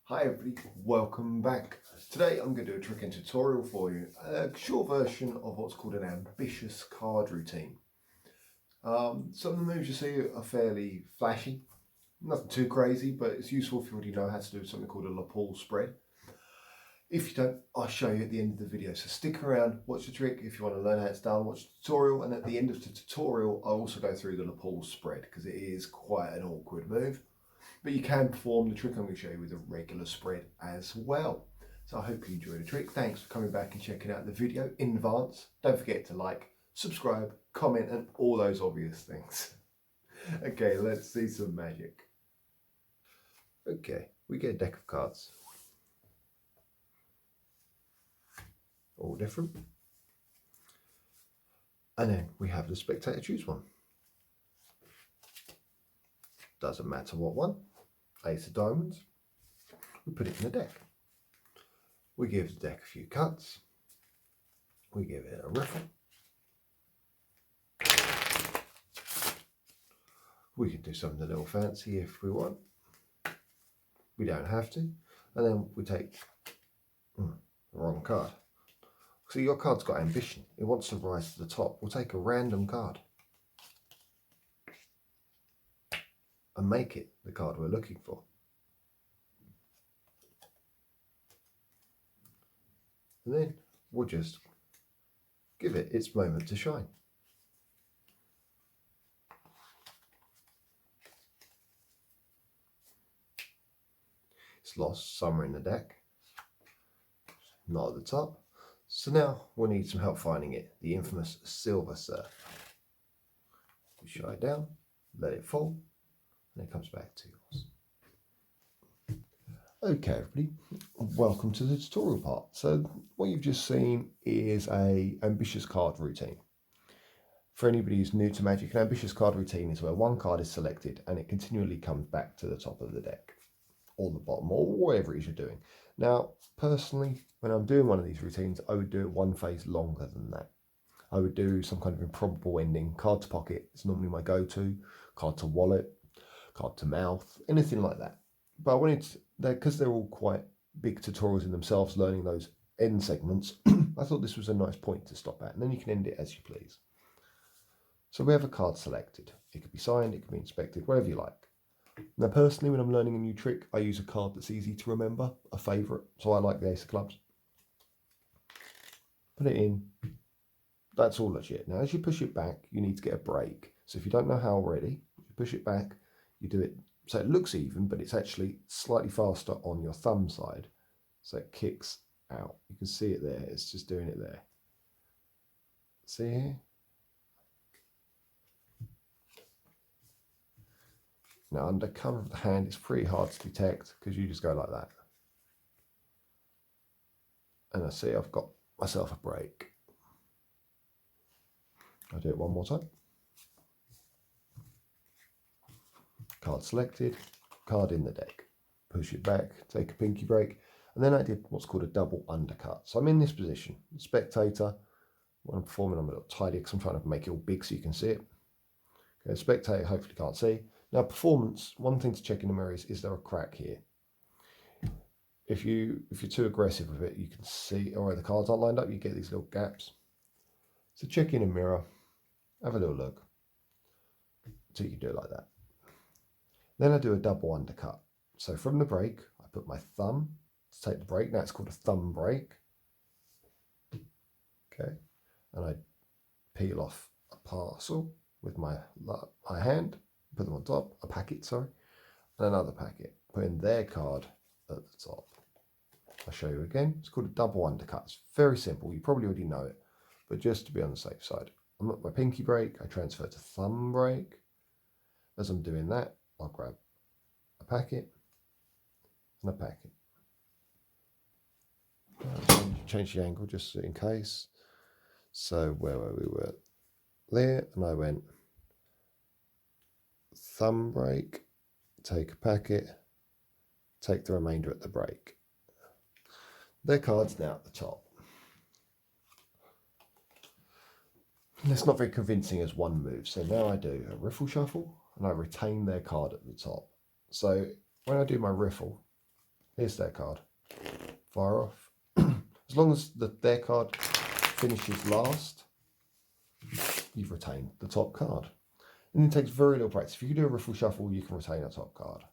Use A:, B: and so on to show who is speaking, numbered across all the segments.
A: Hi everybody, welcome back. Today I'm going to do a trick and tutorial for you, a short version of what's called an ambitious card routine. Some of the moves you see are fairly flashy, nothing too crazy, but it's useful if you already know how to do something called a Lepaul Spread. If you don't, I'll show you at the end of the video, so stick around, watch the trick if you want to learn how it's done, watch the tutorial, and at the end of the tutorial I'll also go through the Lepaul Spread because it is quite an awkward move. But you can perform the trick I'm going to show you with a regular spread as well. So I hope you enjoy the trick. Thanks for coming back and checking out the video in advance. Don't forget to like, subscribe, comment and all those obvious things. Okay, let's see some magic. Okay, we get a deck of cards. All different. And then we have the spectator choose one. Doesn't matter what one. Ace of diamonds. We put it in the deck. We give the deck a few cuts. We give it a riffle. We can do something a little fancy if we want. We don't have to. And then we take the wrong card. So your card's got ambition. It wants to rise to the top. We'll take a random card and make it the card we're looking for. And then we'll just give it its moment to shine. It's lost somewhere in the deck, not at the top. So now we'll need some help finding it, the infamous silver surf. We shut it down, let it fall, and it comes back to yours. Okay everybody, welcome to the tutorial part. So what you've just seen is a ambitious card routine. For anybody who's new to Magic, an ambitious card routine is where one card is selected and it continually comes back to the top of the deck, or the bottom, or whatever it is you're doing. Now, personally, when I'm doing one of these routines, I would do it one phase longer than that. I would do some kind of improbable ending. Card to pocket is normally my go-to, card to wallet, card to mouth, anything like that. But I wanted to, because they're all quite big tutorials in themselves, learning those end segments, I thought this was a nice point to stop at, and then you can end it as you please. So we have a card selected. It could be signed, it could be inspected, whatever you like. Now personally, when I'm learning a new trick, I use a card that's easy to remember, a favourite. So I like the Ace of Clubs. Put it in. That's all legit. Now as you push it back, you need to get a break. So if you don't know how already, you push it back, you do it so it looks even, but it's actually slightly faster on your thumb side. So it kicks out. You can see it there. It's just doing it there. See here? Now under cover of the hand, it's pretty hard to detect because you just go like that. And I see I've got myself a break. I'll do it one more time. Card selected, card in the deck. Push it back, take a pinky break. And then I did what's called a double undercut. So I'm in this position, spectator. When I'm performing, I'm a little tidy because I'm trying to make it all big so you can see it. Okay, spectator hopefully can't see. Now performance, one thing to check in the mirror is there a crack here? If you're too aggressive with it, you can see, or the cards aren't lined up, you get these little gaps. So check in a mirror, have a little look. So you can do it like that. Then I do a double undercut. So from the break, I put my thumb to take the break. Now it's called a thumb break. Okay, and I peel off a parcel with my hand, put them on top, a packet, sorry, and another packet. Put in their card at the top. I'll show you again. It's called a double undercut. It's very simple. You probably already know it, but just to be on the safe side, I'm at my pinky break. I transfer to thumb break. As I'm doing that, I'll grab a packet and a packet. Change the angle just in case. So where were we? Were there, and I went thumb break, take a packet, take the remainder at the break. Their card's now at the top. And it's not very convincing as one move. So now I do a Riffle Shuffle and I retain their card at the top. So when I do my riffle, Here's their card. Fire off. As long as their card finishes last, you've retained the top card. And it takes very little practice. If you can do a Riffle Shuffle, you can retain a top card.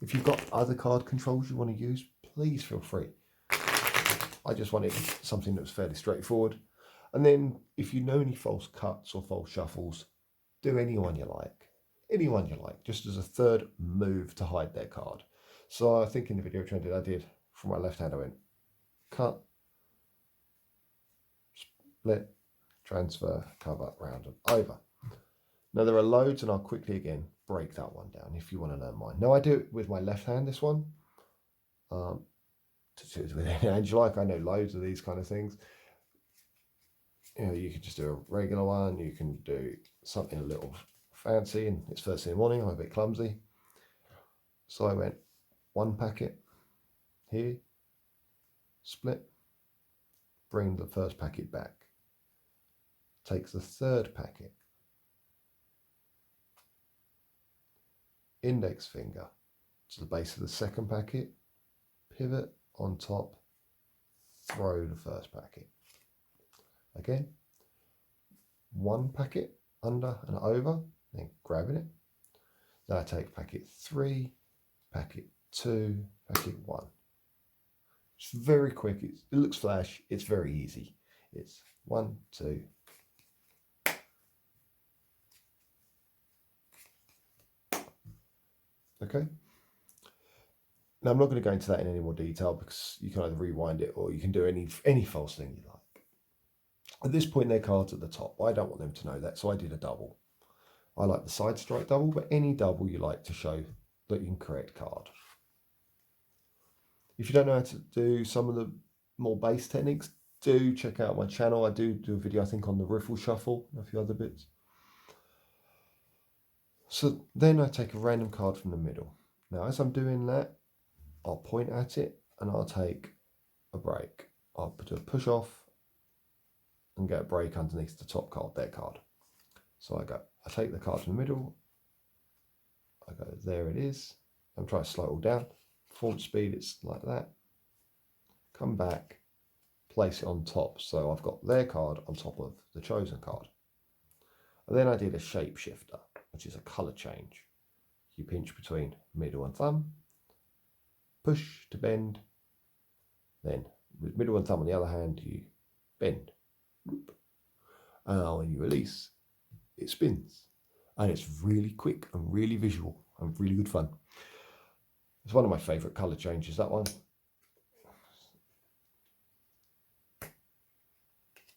A: If you've got other card controls you want to use, please feel free. I just wanted something that was fairly straightforward. And then if you know any false cuts or false shuffles, do anyone you like. Anyone you like, just as a third move to hide their card. So I think in the video trend I did, from my left hand I went cut, split, transfer, cover, round and over. Now there are loads, and I'll quickly again break that one down if you want to learn mine. Now I do it with my left hand, this one. To do it with any hand you like. I know loads of these kind of things. You know, you could just do a regular one. You can do something a little fancy, and it's first thing in the morning. I'm a bit clumsy. So I went one packet here, split, bring the first packet back, takes the third packet, index finger to the base of the second packet, pivot on top, throw the first packet. Again, one packet under and over, then grabbing it. Then I take packet 3, packet 2, packet 1. It's very quick, it looks flash, it's very easy. It's 1, 2. Okay. Now I'm not going to go into that in any more detail because you can either rewind it or you can do any false thing you like. At this point their card's at the top. I don't want them to know that, so I did a double. I like the side strike double, but any double you like to show that you can correct card. If you don't know how to do some of the more base techniques, do check out my channel. I do a video, I think, on the Riffle Shuffle and a few other bits. So then I take a random card from the middle. Now as I'm doing that, I'll point at it and I'll take a break. I'll do a push off and get a break underneath the top card, their card. So I take the card from the middle, I go, there it is. I'm trying to slow it all down. Forward speed, it's like that. Come back, place it on top. So I've got their card on top of the chosen card. And then I did a shapeshifter, which is a colour change. You pinch between middle and thumb, push to bend, then with middle and thumb on the other hand, you bend. And when you release, it spins. And it's really quick and really visual and really good fun. It's one of my favourite colour changes, that one.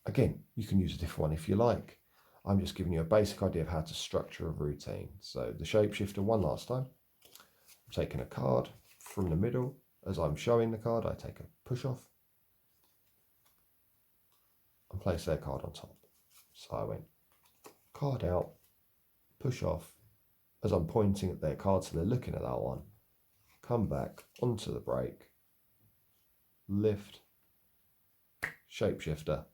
A: Again, you can use a different one if you like. I'm just giving you a basic idea of how to structure a routine. So the shapeshifter one last time. I'm taking a card from the middle. As I'm showing the card, I take a push off and place their card on top. So I went card out, push off. As I'm pointing at their card, so they're looking at that one. Come back onto the break, lift, shapeshifter,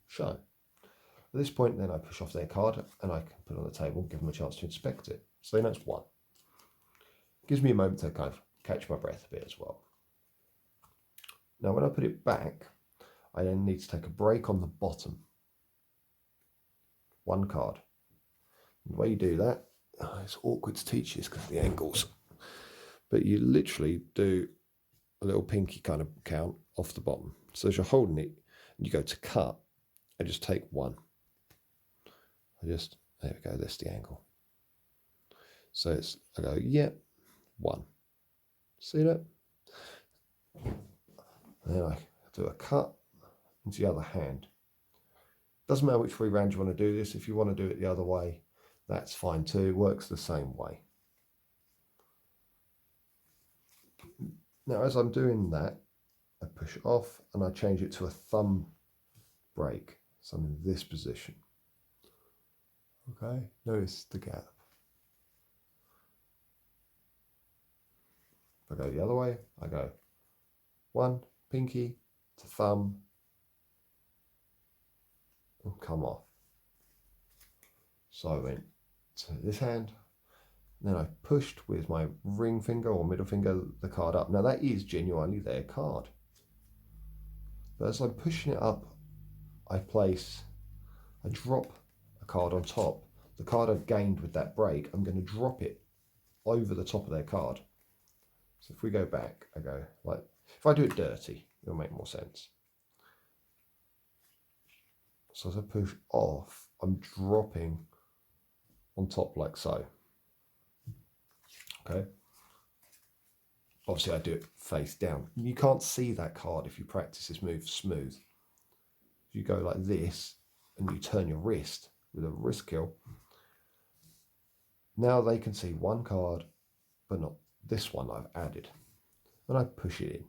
A: show. At this point then I push off their card and I can put it on the table and give them a chance to inspect it. So they know it's one. Gives me a moment to kind of catch my breath a bit as well. Now when I put it back, I then need to take a break on the bottom. One card. And the way you do that, it's awkward to teach this because of the angles. But you literally do a little pinky kind of count off the bottom. So as you're holding it, you go to cut, I just take one. There we go, that's the angle. So I go, yeah, one. See that? And then I do a cut into the other hand. Doesn't matter which way round you want to do this. If you want to do it the other way, that's fine too. It works the same way. Now, as I'm doing that, I push off and I change it to a thumb break. So I'm in this position. Okay, notice the gap. If I go the other way, I go one, pinky to thumb, and come off. So I went to this hand, Then I pushed with my ring finger or middle finger the card up. Now that is genuinely their card. But as I'm pushing it up, I drop a card on top. The card I've gained with that break, I'm going to drop it over the top of their card. So if we go back, I go like, if I do it dirty, it'll make more sense. So as I push off, I'm dropping on top like so. Okay. Obviously I do it face down. You can't see that card if you practice this move smooth. You go like this and you turn your wrist with a wrist kill. Now they can see one card, but not this one I've added. And I push it in.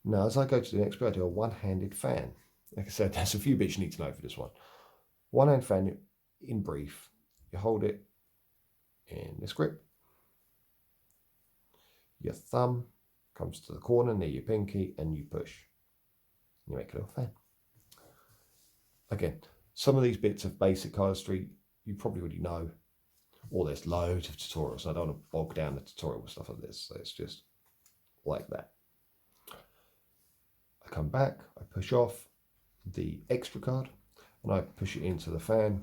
A: Now as I go to the next bit, I do a one-handed fan. Like I said, there's a few bits you need to know for this one. One-hand fan in brief. You hold it in this grip. Your thumb comes to the corner near your pinky and you push. You make a little fan. Again, some of these bits of basic cardistry you probably already know, or there's loads of tutorials. I don't want to bog down the tutorial with stuff like this, so it's just like that. I come back, I push off the extra card, and I push it into the fan.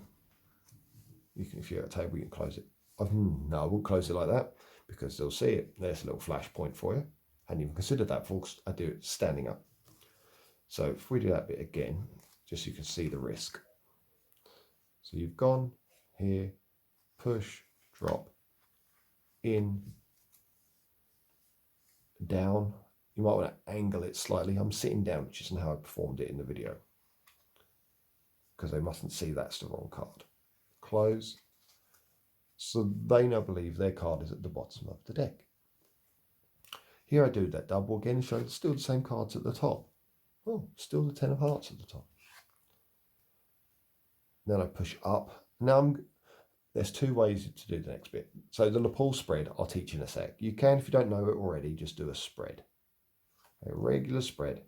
A: You can, if you're at a table, you can close it. No, I won't close it like that because they'll see it. There's a little flash point for you. I hadn't even considered that before I do it standing up. So if we do that bit again, just so you can see the risk. So you've gone here, push, drop, in, down. You might want to angle it slightly. I'm sitting down, which isn't how I performed it in the video, because they mustn't see that's the wrong card. Close. So they now believe their card is at the bottom of the deck. Here I do that double again, show still the same cards at the top. Oh, still the 10 of hearts at the top. Then I push up. Now there's two ways to do the next bit. So the Lepaul spread, I'll teach in a sec. You can, if you don't know it already, just do a spread. A regular spread.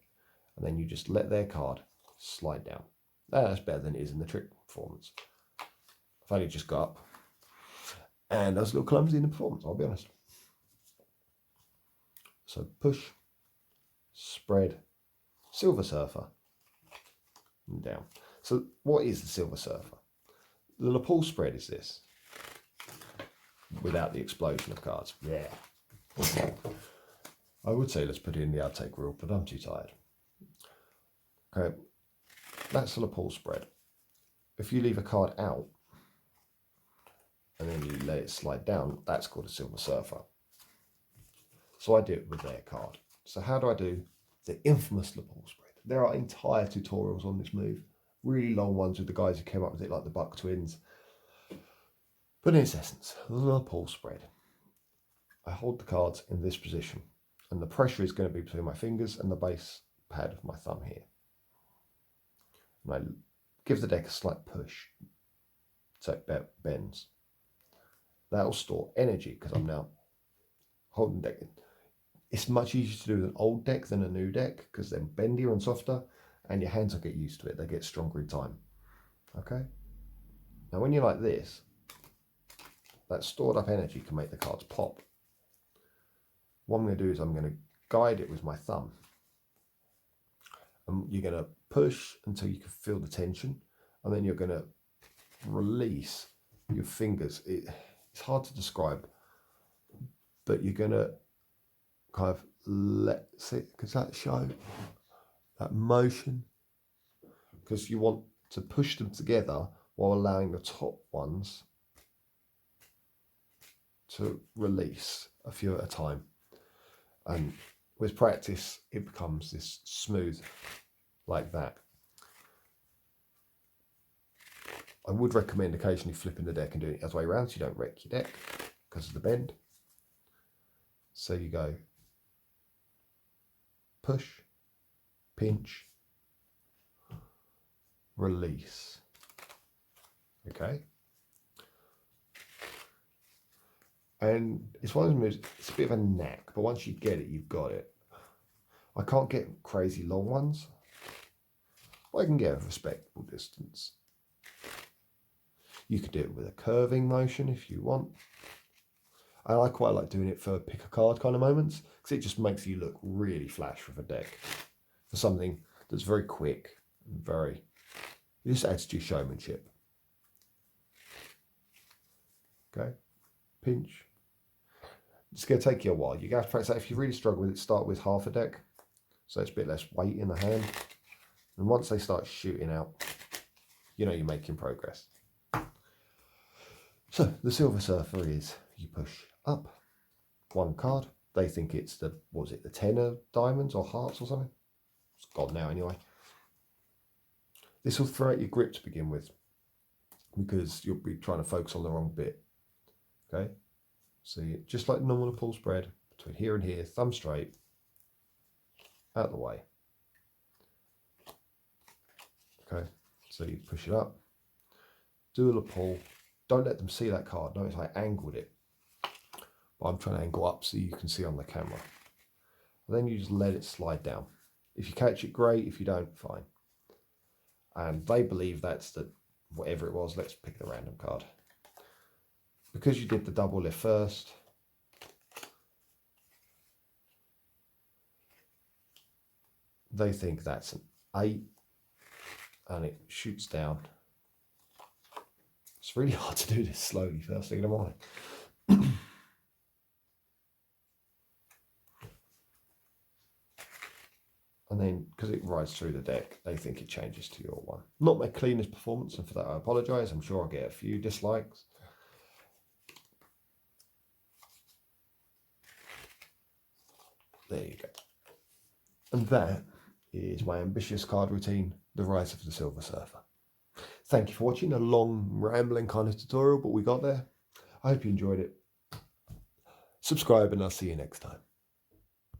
A: And then you just let their card slide down. That's better than it is in the trick performance. I've only just got up. And I was a little clumsy in the performance, I'll be honest. So push, spread, Silver Surfer, and down. So what is the Silver Surfer? The Lepaul spread is this, without the explosion of cards. Yeah. I would say let's put it in the outtake rule, but I'm too tired. Okay, that's the Lepaul spread. If you leave a card out, and then you let it slide down, that's called a Silver Surfer. So I do it with their card. So how do I do the infamous Lepaul spread? There are entire tutorials on this move, really long ones with the guys who came up with it, like the Buck twins. But in its essence, the Lepaul spread. I hold the cards in this position, and the pressure is going to be between my fingers and the base pad of my thumb here. And I give the deck a slight push so it bends. That'll store energy because I'm now holding the deck. It's much easier to do with an old deck than a new deck because they're bendier and softer, and your hands will get used to it. They get stronger in time. Okay? Now when you're like this, that stored up energy can make the cards pop. What I'm going to do is I'm going to guide it with my thumb. And you're going to push until you can feel the tension, and then you're going to release your fingers. It's hard to describe, but you're going to kind of because that show that motion, because you want to push them together while allowing the top ones to release a few at a time. And with practice, it becomes this smooth like that. I would recommend occasionally flipping the deck and doing it the other way around so you don't wreck your deck because of the bend. So you go push, pinch, release. Okay? And it's one of those moves, it's a bit of a knack, but once you get it, you've got it. I can't get crazy long ones, but I can get a respectable distance. You could do it with a curving motion if you want. And I quite like doing it for pick a card kind of moments, because it just makes you look really flash with a deck for something that's very quick and very, it just adds to your showmanship. Okay, pinch. It's going to take you a while. You're going to have to practice that. If you really struggle with it, start with half a deck, so it's a bit less weight in the hand. And once they start shooting out, you know you're making progress. So the Silver Surfer is, you push up one card. They think it's the, what was it, the 10 of diamonds or hearts or something? It's gone now anyway. This will throw out your grip to begin with, because you'll be trying to focus on the wrong bit. Okay, so just like normal Lepaul Spread, between here and here, thumb straight, out of the way. Okay, so you push it up, do a Lepaul. Don't let them see that card. Notice I angled it, but I'm trying to angle up so you can see on the camera. And then you just let it slide down. If you catch it, great. If you don't, fine. And they believe that's the, whatever it was, let's pick the random card. Because you did the double lift first, they think that's an 8, and it shoots down. It's really hard to do this slowly first thing in the morning. And then, because it rides through the deck, they think it changes to your one. Not my cleanest performance, and for that I apologise. I'm sure I'll get a few dislikes. There you go. And that is my ambitious card routine, The Rise of the Silver Surfer. Thank you for watching. A long, rambling kind of tutorial, but we got there. I hope you enjoyed it. Subscribe and I'll see you next time.